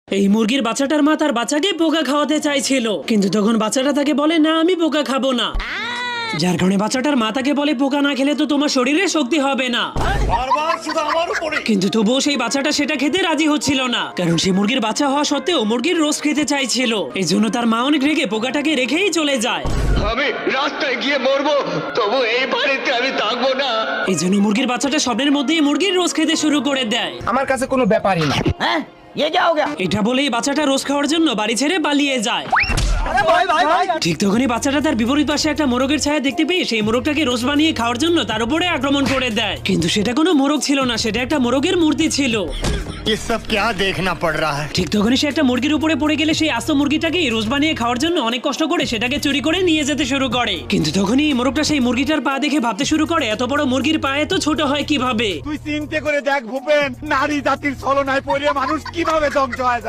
এই মুরগির বাচ্চাটার মা তার বাচ্চাকে পোকা খাওয়াতে চাইছিল, কিন্তু তখন বাচ্চাটা তাকে বলে না, আমি পোকা খাবো না। যার কারণে বাচ্চাটার মা তাকে বলে পোকা না খেলে তো তোমার শরীরে শক্তি হবে না। কিন্তু তবুও সেই বাচ্চাটা সেটা খেতে রাজি হচ্ছিল না, কারণ সে মুরগির বাচ্চা হওয়া সত্ত্বেও মুরগির রোস্ট খেতে চাইছিল। এই জন্য তার মা অনেক রেগে পোকাটাকে রেখেই চলে যায়। আমি রাস্তায় গিয়ে মরবো, তবু এই বাড়িতে আমি থাকবো না। এই জন্য মুরগির বাচ্চাটা স্বপ্নের মধ্যেই মুরগির রোস্ট খেতে শুরু করে দেয়। আমার কাছে কোনো ব্যাপারই না। हैं? ये क्या हो गया? এটা বলেই বাচ্চাটা রোস্ট খাওয়ার জন্য বাড়ি ছেড়ে পালিয়ে যায়। अरे भाई भाई भाई ঠিক তখনই বাচ্চাটা তার বিপরীত পাশে একটা মোরগের ছায়া দেখতে পেয়ে সেই মোরগটাকে রোস্ট বানিয়ে খাওয়ার জন্য তার উপরে আক্রমণ করে দেয়। কিন্তু সেটা কোনো মোরগ ছিল না, সেটা একটা মোরগের মূর্তি ছিল। ये सब क्या देखना पड़ रहा है? ঠিক তখনই সে একটা মুরগির উপরে পড়ে গেলে সেই আস্ত মুরগিটাকে রোস্ট বানিয়ে খাওয়ার জন্য অনেক কষ্ট করে সেটাকে চুরি করে নিয়ে যেতে শুরু করে। কিন্তু তখনই মোরগটা সেই মুরগিটার পা দেখে ভাবতে শুরু করে, এত বড় মুরগির পা এত ছোট হয় কিভাবে। তুই চিন্তা করে দেখ ভূপেন, নারী জাতির ছলনায় পড়ে মানুষ কিভাবে ধ্বংস হয় যায়।